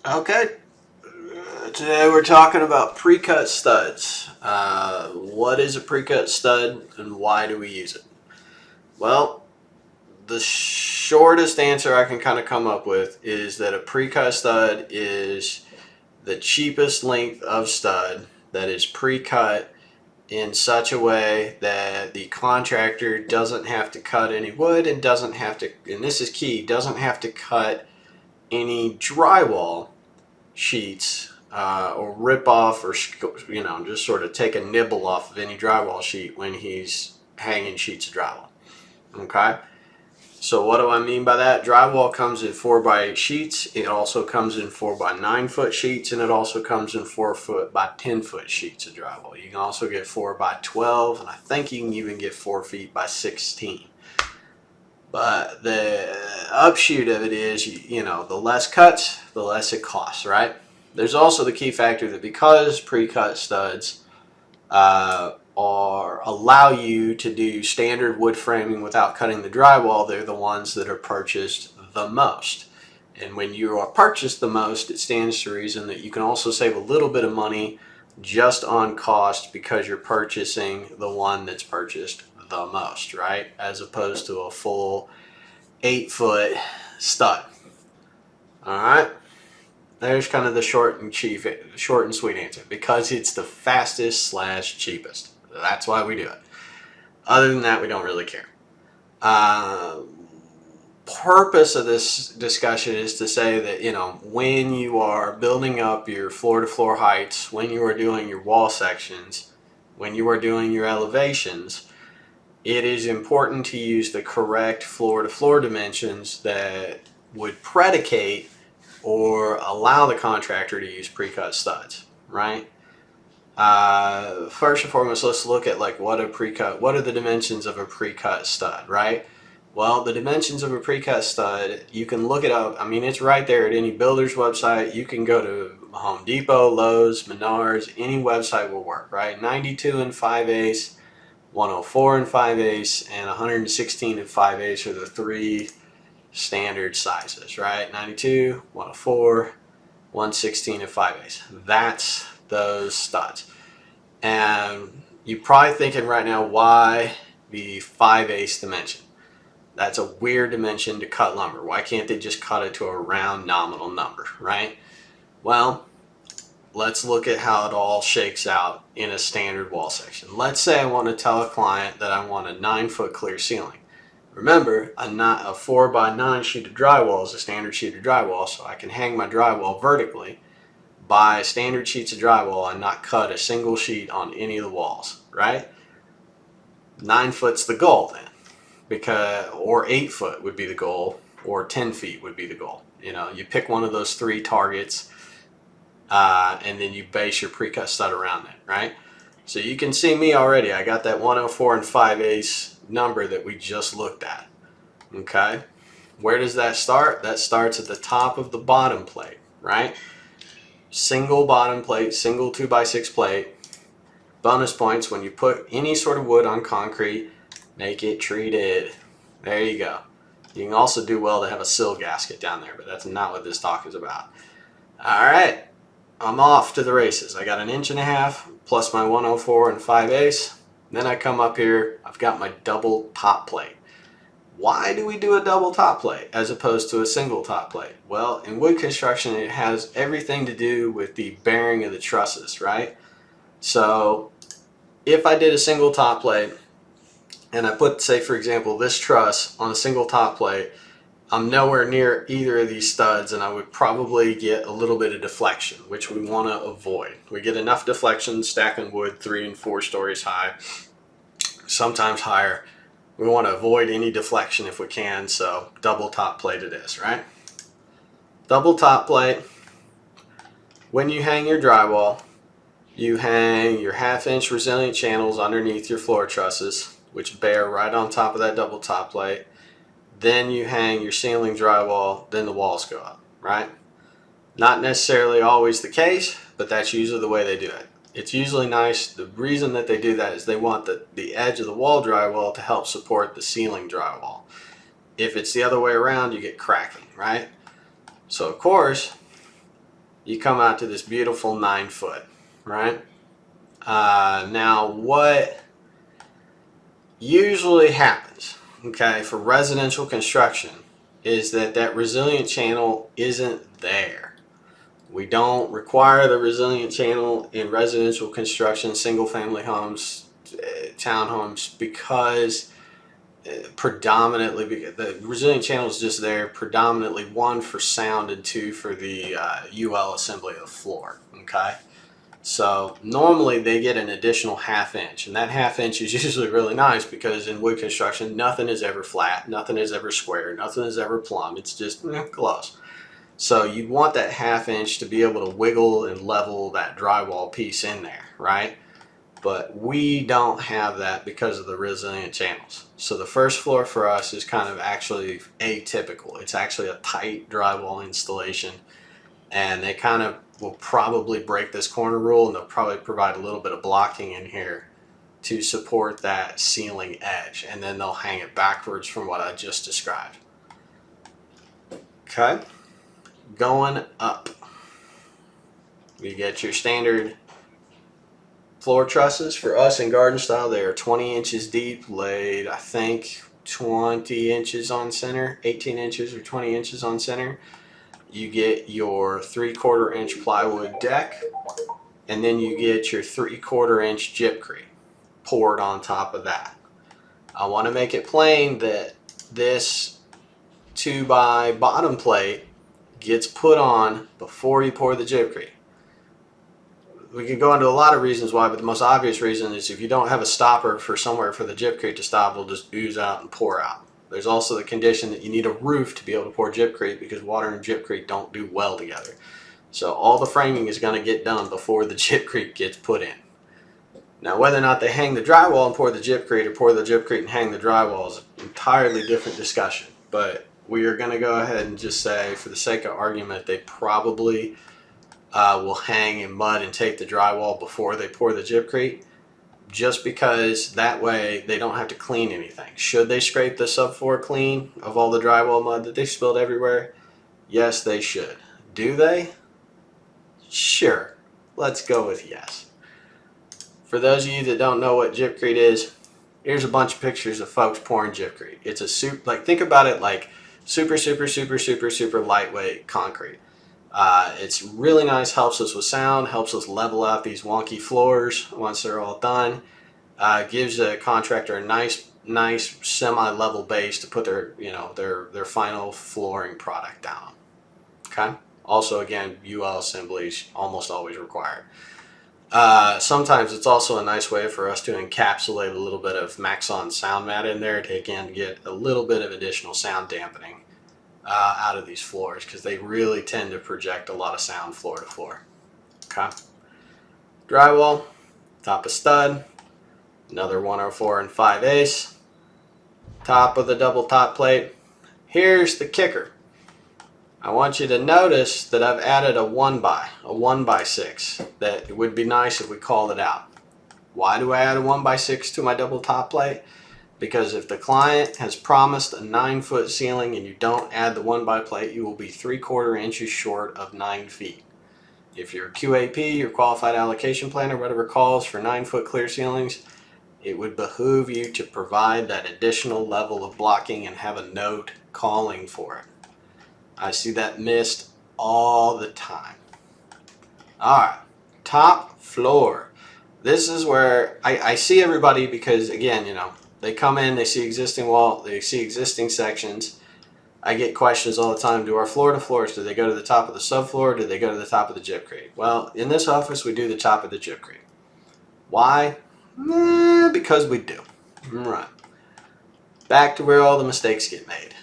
Okay, today we're talking about pre-cut studs. What is a pre-cut stud and why do we use it? Well, the shortest answer I can kind of come up with is that a pre-cut stud is the cheapest length of stud that is pre-cut in such a way that the contractor doesn't have to cut any wood and doesn't have to, and this is key, doesn't have to cut any drywall sheets or rip off or just sort of take a nibble off of any drywall sheet when he's hanging sheets of drywall. Okay, so what do I mean by that? Drywall comes in 4x8 sheets. It also comes in 4x9 foot sheets, and it also comes in 4 foot by 10 foot sheets of drywall. You can also get 4x12, and I think you can even get 4 feet by 16. But the upshoot of it is, the less cuts, the less it costs, right? There's also the key factor that because pre-cut studs allow you to do standard wood framing without cutting the drywall, they're the ones that are purchased the most. And when you are purchased the most, it stands to reason that you can also save a little bit of money just on cost because you're purchasing the one that's purchased the most, right? As opposed to a full 8-foot stud. All right. There's kind of the short and sweet answer, because it's the fastest slash cheapest. That's why we do it. Other than that, we don't really care. Purpose of this discussion is to say that, when you are building up your floor to floor heights, when you are doing your wall sections, when you are doing your elevations, it is important to use the correct floor to floor dimensions that would predicate or allow the contractor to use pre-cut studs, right? First and foremost, let's look at what are the dimensions of a pre-cut stud, right? Well, the dimensions of a pre-cut stud, you can look it up. I mean, it's right there at any builder's website. You can go to Home Depot, Lowe's, Menards, any website will work, right? 92 and 5/8, 104 and 5/8, and 116 and 5/8 are the three standard sizes, right? 92, 104, 116, and 5/8. That's those studs. And you're probably thinking right now, why the 5/8 dimension? That's a weird dimension to cut lumber. Why can't they just cut it to a round nominal number, right? Well, let's look at how it all shakes out in a standard wall section. Let's say I want to tell a client that I want a 9-foot clear ceiling. Remember, a 4x9 sheet of drywall is a standard sheet of drywall, so I can hang my drywall vertically, buy standard sheets of drywall, and not cut a single sheet on any of the walls, right? 9 foot's the goal then, or 8 foot would be the goal, or 10 feet would be the goal. You pick one of those three targets, and then you base your pre-cut stud around that, right? So you can see me already. I got that 104 and 5/8 number that we just looked at. Okay, where does that start? That starts at the top of the bottom plate, right? Single bottom plate, single 2x6 plate. Bonus points when you put any sort of wood on concrete, make it treated. There you go. You can also do well to have a sill gasket down there, but that's not what this talk is about. All right, I'm off to the races. I got an 1.5 inches plus my 104 and 5/8. Then I come up here, I've got my double top plate. Why do we do a double top plate as opposed to a single top plate? Well, in wood construction, it has everything to do with the bearing of the trusses, right? So if I did a single top plate and I put, say for example, this truss on a single top plate, I'm nowhere near either of these studs, and I would probably get a little bit of deflection, which we want to avoid. We get enough deflection stacking wood 3 and 4 stories high, sometimes higher. We want to avoid any deflection if we can, so double top plate it is, right? Double top plate. When you hang your drywall, you hang your 1/2 inch resilient channels underneath your floor trusses, which bear right on top of that double top plate. Then you hang your ceiling drywall, then the walls go up, right? Not necessarily always the case, but that's usually the way they do it. It's usually nice. The reason that they do that is they want the edge of the wall drywall to help support the ceiling drywall. If it's the other way around, you get cracking, right? So of course, you come out to this beautiful 9 foot, right? Now what usually happens, okay, for residential construction is that resilient channel isn't there. We don't require the resilient channel in residential construction, single family homes, townhomes, because predominantly the resilient channel is just there predominantly, one, for sound, and two, for the UL assembly of the floor. Okay, so normally they get an additional 1/2 inch, and that 1/2 inch is usually really nice because in wood construction nothing is ever flat, nothing is ever square, nothing is ever plumb. It's just close. So you'd want that 1/2 inch to be able to wiggle and level that drywall piece in there, right? But we don't have that because of the resilient channels. So the first floor for us is kind of actually atypical. It's actually a tight drywall installation, and they kind of will probably break this corner rule, and they'll probably provide a little bit of blocking in here to support that ceiling edge, and then they'll hang it backwards from what I just described. Okay, going up, you get your standard floor trusses. For us in garden style, they are 20 inches deep, laid I think 20 inches on center, 18 inches or 20 inches on center. You get your 3/4 inch plywood deck, and then you get your 3/4 inch gypcrete poured on top of that. I want to make it plain that this 2x bottom plate gets put on before you pour the gypcrete. We could go into a lot of reasons why, but the most obvious reason is if you don't have a stopper for somewhere for the gypcrete to stop, it'll just ooze out and pour out. There's also the condition that you need a roof to be able to pour gypcrete, because water and gypcrete don't do well together. So all the framing is going to get done before the gypcrete gets put in. Now whether or not they hang the drywall and pour the gypcrete, or pour the gypcrete and hang the drywall, is an entirely different discussion. But we are going to go ahead and just say, for the sake of argument, they probably will hang in mud and tape the drywall before they pour the gypcrete, just because that way they don't have to clean anything. Should they scrape the subfloor clean of all the drywall mud that they spilled everywhere? Yes, they should. Do they? Sure. Let's go with yes. For those of you that don't know what gypcrete is, here's a bunch of pictures of folks pouring gypcrete. It's a think about it like super lightweight concrete. It's really nice, helps us with sound, helps us level out these wonky floors once they're all done. Gives a contractor a nice semi-level base to put their final flooring product down. Okay. Also, again, UL assemblies almost always required. Sometimes it's also a nice way for us to encapsulate a little bit of Maxon sound mat in there to again get a little bit of additional sound dampening out of these floors, because they really tend to project a lot of sound floor to floor. Okay. Drywall, top of stud, another 104 and 5/8, top of the double top plate. Here's the kicker. I want you to notice that I've added a 1x6. That it would be nice if we called it out. Why do I add a 1x6 to my double top plate? Because if the client has promised a 9-foot ceiling and you don't add the 1x plate, you will be 3/4 inches short of 9 feet. If you're a QAP, your qualified allocation planner, whatever calls for 9-foot clear ceilings, it would behoove you to provide that additional level of blocking and have a note calling for it. I see that missed all the time. Alright, top floor. This is where I see everybody, because again, they come in, they see existing wall, they see existing sections. I get questions all the time, do our floor to floors, do they go to the top of the subfloor, or do they go to the top of the gypcrete? Well, in this office we do the top of the gypcrete. Why? Because we do. Right. Back to where all the mistakes get made.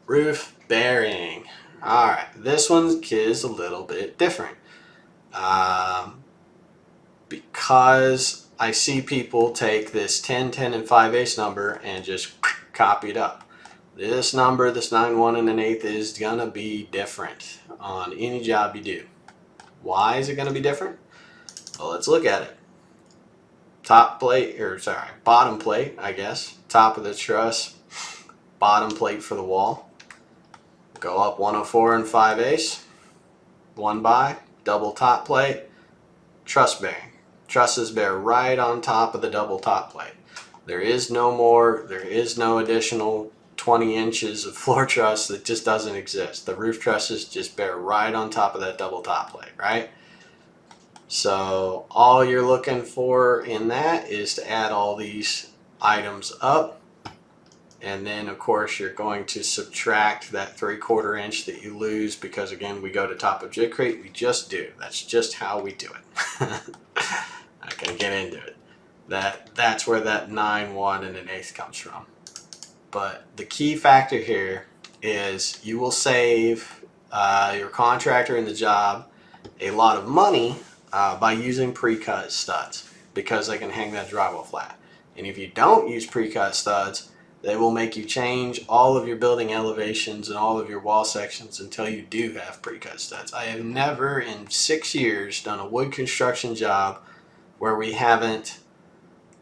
Roof bearing. Alright, this one is a little bit different. Because I see people take this 10, 10, and 5/8 number and just copy it up. This number, this 9, 1, and an 1/8 is gonna be different on any job you do. Why is it gonna be different? Well, let's look at it. Bottom plate, I guess. Top of the truss, bottom plate for the wall. Go up 104 and 5/8, 1x. double top plate, truss bearing. Trusses bear right on top of the double top plate. There is no additional 20 inches of floor truss that just doesn't exist. The roof trusses just bear right on top of that double top plate, right? So all you're looking for in that is to add all these items up, and then of course you're going to subtract that 3/4 inch that you lose, because again, we go to top of jitcrete. We just do. That's just how we do it. Not gonna get into it. That's where that 9, 1 and 1/8 comes from. But the key factor here is you will save your contractor in the job a lot of money by using pre-cut studs, because they can hang that drywall flat. And if you don't use pre-cut studs, they will make you change all of your building elevations and all of your wall sections until you do have pre-cut studs. I have never in 6 years done a wood construction job where we haven't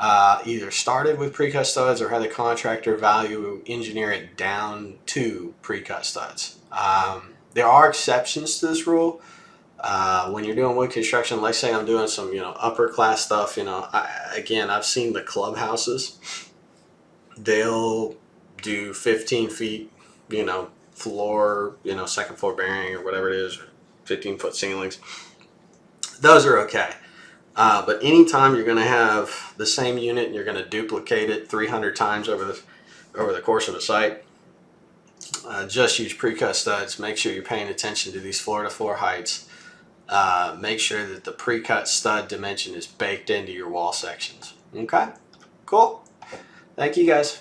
either started with pre-cut studs or had the contractor value engineer it down to pre-cut studs. There are exceptions to this rule. When you're doing wood construction, let's say I'm doing some, upper class stuff, I've seen the clubhouses. They'll do 15 feet, floor, second floor bearing or whatever it is, 15-foot ceilings. Those are okay. But anytime you're going to have the same unit and you're going to duplicate it 300 times over the course of a site, just use pre-cut studs. Make sure you're paying attention to these floor-to-floor heights. Make sure that the pre-cut stud dimension is baked into your wall sections. Okay? Cool. Thank you, guys.